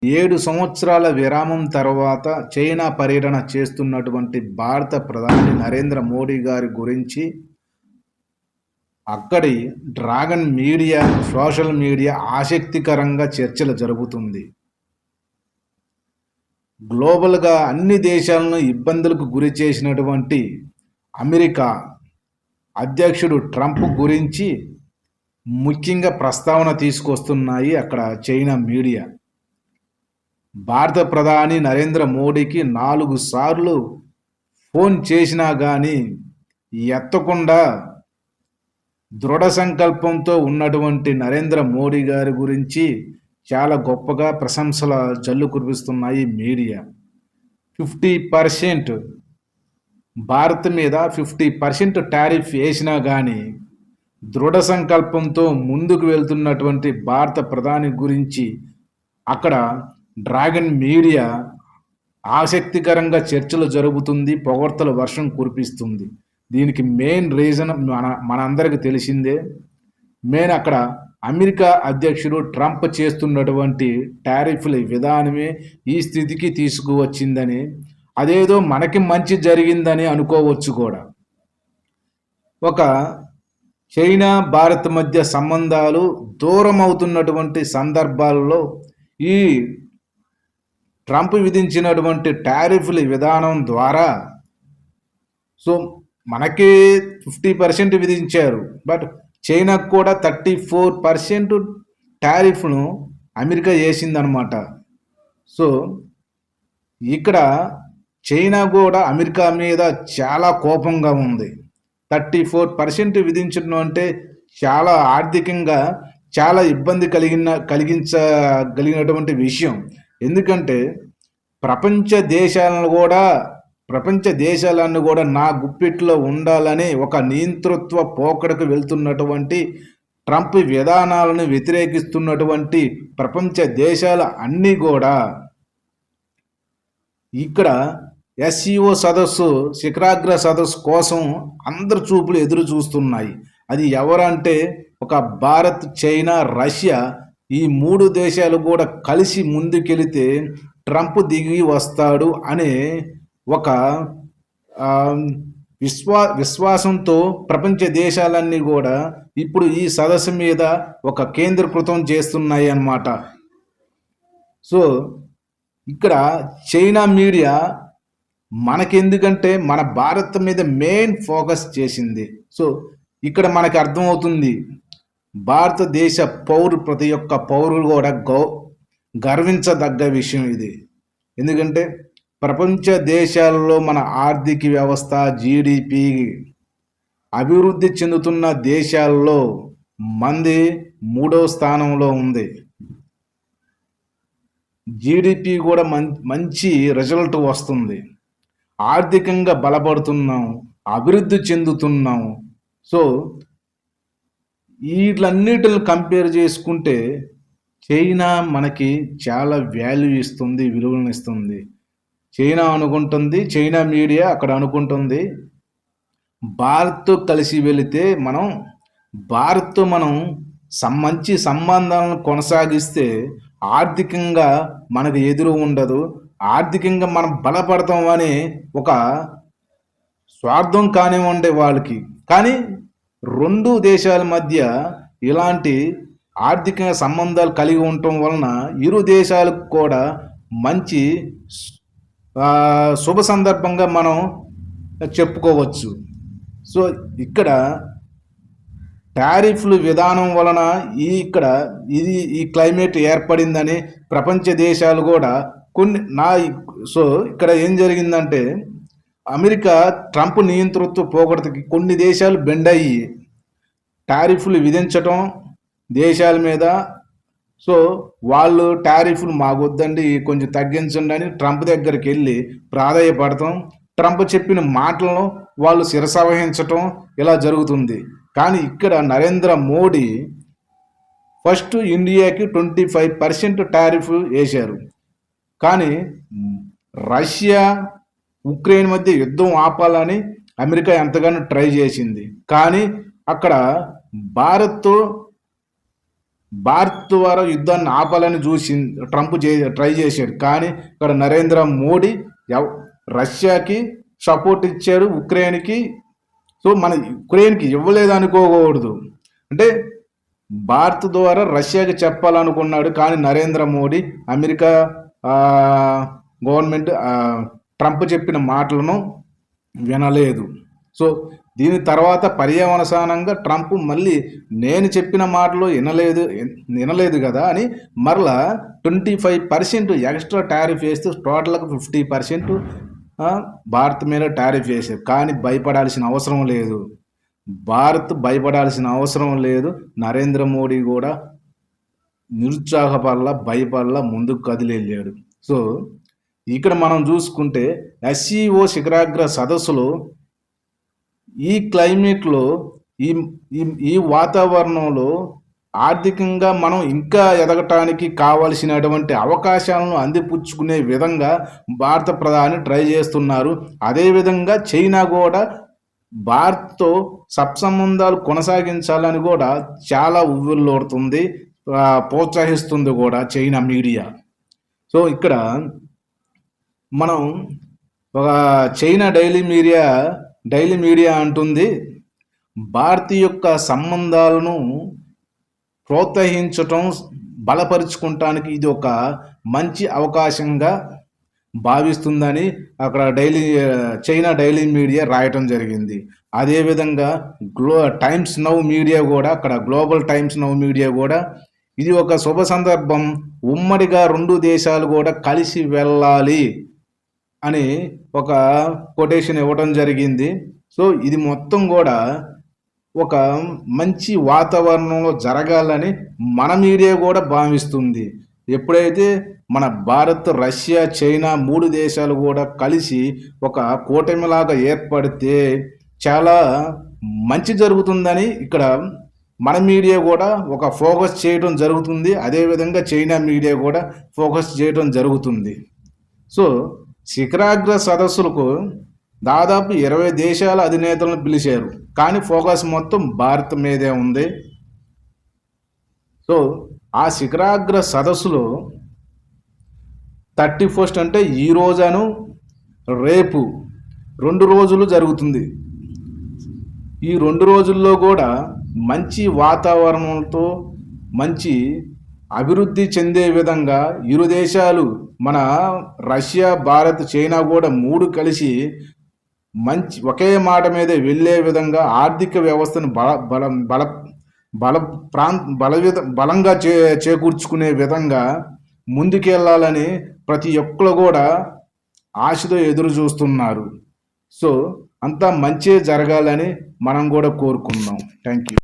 7 సంవత్సరాల విరామం తర్వాత చైనా పర్యటన చేస్తున్నటువంటి భారత ప్రధాని నరేంద్ర మోడీ గారి గురించి అక్కడి డ్రాగన్ మీడియా, సోషల్ మీడియా ఆసక్తికరంగా చర్చలు జరుపుతుంది. గ్లోబల్గా అన్ని దేశాలను ఇబ్బందులకు గురి చేసినటువంటి అమెరికా అధ్యక్షుడు ట్రంప్ గురించి ముఖ్యంగా ప్రస్తావన తీసుకొస్తున్నాయి అక్కడ చైనా మీడియా. భారత ప్రధాని నరేంద్ర మోడీకి 4 సార్లు ఫోన్ చేసినా కానీ ఎత్తకుండా దృఢ సంకల్పంతో ఉన్నటువంటి నరేంద్ర మోడీ గారి గురించి చాలా గొప్పగా ప్రశంసల జల్లు కురిపిస్తున్నాయి మీడియా. 50% భారత్ మీద 50% టారిఫ్ వేసినా కానీ దృఢ సంకల్పంతో ముందుకు వెళ్తున్నటువంటి భారత ప్రధాని గురించి అక్కడ డ్రాగన్ మీడియా ఆసక్తికరంగా చర్చలు జరుగుతుంది, పొగడ్తల వర్షం కురిపిస్తుంది. దీనికి మెయిన్ రీజన్ మనందరికీ తెలిసిందే. మెయిన్ అక్కడ అమెరికా అధ్యక్షుడు ట్రంప్ చేస్తున్నటువంటి టారిఫ్ల విధానమే ఈ స్థితికి తీసుకువచ్చిందని, అదేదో మనకి మంచి జరిగిందని అనుకోవచ్చు కూడా. ఒక చైనా భారత్ మధ్య సంబంధాలు దూరం అవుతున్నటువంటి సందర్భాల్లో ఈ ట్రంప్ విధించినటువంటి టారిఫ్ల విధానం ద్వారా మనకి 50% విధించారు, బట్ చైనాకు కూడా 34% టారిఫ్ను అమెరికా వేసిందనమాట. ఇక్కడ చైనా కూడా అమెరికా మీద చాలా కోపంగా ఉంది. 34% విధించడం అంటే చాలా ఆర్థికంగా చాలా ఇబ్బంది కలిగించగలిగినటువంటి విషయం. ఎందుకంటే ప్రపంచ దేశాలన్నీ కూడా నా గుప్పిట్లో ఉండాలని ఒక నియంతృత్వ పోకడకు వెళ్తున్నటువంటి ట్రంప్ విధానాలను వ్యతిరేకిస్తున్నటువంటి ప్రపంచ దేశాల అన్నీ కూడా ఇక్కడ SCO సదస్సు, శిఖరాగ్ర సదస్సు కోసం అందరు చూపులు ఎదురు చూస్తున్నాయి. అది ఎవరంటే ఒక భారత్, చైనా, రష్యా, ఈ 3 దేశాలు కూడా కలిసి ముందుకెళితే ట్రంప్ దిగి వస్తాడు అనే ఒక విశ్వాసంతో ప్రపంచ దేశాలన్నీ కూడా ఇప్పుడు ఈ సదస్సు మీద ఒక కేంద్రీకృతం చేస్తున్నాయి అన్నమాట. ఇక్కడ చైనా మీడియా మనకెందుకంటే మన భారత్ మీద మెయిన్ ఫోకస్ చేసింది. ఇక్కడ మనకు అర్థమవుతుంది భారతదేశ ప్రతి ఒక్క పౌరులు కూడా గర్వించదగ్గ విషయం ఇది. ఎందుకంటే ప్రపంచ దేశాలలో మన ఆర్థిక వ్యవస్థ, GDP అభివృద్ధి చెందుతున్న దేశాల్లో మంది 3వ స్థానంలో ఉంది. GDP కూడా మంచి రిజల్ట్ వస్తుంది. ఆర్థికంగా బలపడుతున్నాం, అభివృద్ధి చెందుతున్నాం. వీటన్నిటిని కంపేర్ చేసుకుంటే చైనా మనకి చాలా వాల్యూ ఇస్తుంది, విలువలను ఇస్తుంది. చైనా మీడియా అక్కడ అనుకుంటుంది భారత్తో కలిసి వెళితే భారత్తో మనం మంచి సంబంధాలను కొనసాగిస్తే ఆర్థికంగా మనకు ఎదురు ఉండదు, ఆర్థికంగా మనం బలపడతాం అనే ఒక స్వార్థం కానివ్వండి వాళ్ళకి. కానీ 2 దేశాల మధ్య ఇలాంటి ఆర్థిక సంబంధాలు కలిగి ఉండటం వలన ఇరు దేశాలకు కూడా మంచి శుభ సందర్భంగా మనం చెప్పుకోవచ్చు. ఇక్కడ టారిఫ్లు విధానం వలన ఈ క్లైమేట్ ఏర్పడిందని ప్రపంచ దేశాలు కూడా ఇక్కడ ఏం జరిగిందంటే అమెరికా ట్రంప్ నియంతృత్వ పోగొడతకి కొన్ని దేశాలు బెండ్ అయ్యి టారిఫ్లు విధించటం దేశాల మీద. వాళ్ళు టారిఫ్లు మాకొద్దండి, కొంచెం తగ్గించండి అని ట్రంప్ దగ్గరికి వెళ్ళి ప్రాధాయపడటం, ట్రంప్ చెప్పిన మాటలను వాళ్ళు శిరసావహించటం ఇలా జరుగుతుంది. కానీ ఇక్కడ నరేంద్ర మోడీ ఫస్ట్ ఇండియాకి 25% టారిఫ్ వేశారు. కానీ రష్యా, ఉక్రెయిన్ మధ్య యుద్ధం ఆపాలని అమెరికా ఎంతగానో ట్రై చేసింది. కానీ అక్కడ భారత్తో భారత్ ద్వారా యుద్ధాన్ని ఆపాలని చూసి ట్రంప్ ట్రై చేశాడు. కానీ ఇక్కడ నరేంద్ర మోడీ రష్యాకి సపోర్ట్ ఇచ్చాడు, ఉక్రెయిన్కి. సో మన ఉక్రెయిన్కి ఇవ్వలేదు అనుకోకూడదు. అంటే భారత్ ద్వారా రష్యాకి చెప్పాలనుకున్నాడు, కానీ Narendra Modi America government Trump చెప్పిన మాటలను వినలేదు. సో దీని తర్వాత పర్యవసానంగా ట్రంప్ మళ్ళీ నేను చెప్పిన మాటలు వినలేదు కదా అని మరలా 25% ఎక్స్ట్రా టారిఫ్ వేస్తూ టోటల్గా 50% భారత్ మీద టారిఫ్ వేశారు. కానీ భయపడాల్సిన అవసరం లేదు, భారత్ భయపడాల్సిన అవసరం లేదు. నరేంద్ర మోడీ కూడా నిరుత్సాహపడలా, భయపడలా, ముందుకు కదిలెళ్ళాడు. సో ఇక్కడ మనం చూసుకుంటే ఎస్సీఓ శిఖరాగ్ర సదస్సులో ఈ క్లైమేట్లో ఈ ఈ వాతావరణంలో ఆర్థికంగా మనం ఇంకా ఎదగటానికి కావలసినటువంటి అవకాశాలను అందిపుచ్చుకునే విధంగా భారత ప్రధాని ట్రై చేస్తున్నారు. అదేవిధంగా చైనా కూడా భారత్తో సత్సంబంధాలు కొనసాగించాలని కూడా చాలా ఉవ్విళ్ళూరుతుంది, ప్రోత్సహిస్తుంది కూడా చైనా మీడియా. సో ఇక్కడ మనం ఒక చైనా డైలీ మీడియా అంటుంది, భారత్ యొక్క సంబంధాలను ప్రోత్సహించటం, బలపరుచుకుంటానికి ఇది ఒక మంచి అవకాశంగా భావిస్తుందని అక్కడ చైనా డైలీ మీడియా రాయటం జరిగింది. అదేవిధంగా టైమ్స్ నౌ మీడియా కూడా, అక్కడ గ్లోబల్ టైమ్స్ నౌ మీడియా కూడా ఇది ఒక శుభ సందర్భం, ఉమ్మడిగా 2 దేశాలు కూడా కలిసి వెళ్ళాలి అని ఒక కొటేషన్ ఇవ్వడం జరిగింది. సో ఇది మొత్తం కూడా ఒక మంచి వాతావరణంలో జరగాలని మన మీడియా కూడా భావిస్తుంది. ఎప్పుడైతే మన భారత్, రష్యా, చైనా 3 దేశాలు కూడా కలిసి ఒక కూటమిలాగా ఏర్పడితే చాలా మంచి జరుగుతుందని ఇక్కడ మన మీడియా కూడా ఒక ఫోకస్ చేయడం జరుగుతుంది. అదేవిధంగా చైనా మీడియా కూడా ఫోకస్ చేయడం జరుగుతుంది. సో శిఖరాగ్ర సదస్సులకు దాదాపు 20 దేశాల అధినేతలను పిలిచారు, కానీ ఫోకస్ మొత్తం భారత్ మీదే ఉంది. సో ఆ శిఖరాగ్ర సదస్సులో 31 అంటే ఈ రోజును రేపు 2 రోజులు జరుగుతుంది. ఈ 2 రోజుల్లో కూడా మంచి వాతావరణంతో మంచి అభివృద్ధి చెందే విధంగా ఇరు దేశాలు, మన రష్యా, భారత్, చైనా కూడా 3 కలిసి ఒకే మాట మీద వెళ్ళే విధంగా ఆర్థిక వ్యవస్థను బలంగా చేకూర్చుకునే విధంగా ముందుకెళ్ళాలని ప్రతి ఒక్కరు కూడా ఆశతో ఎదురు చూస్తున్నారు. సో అంతా మంచి జరగాలని మనం కూడా కోరుకుందాం. Thank you.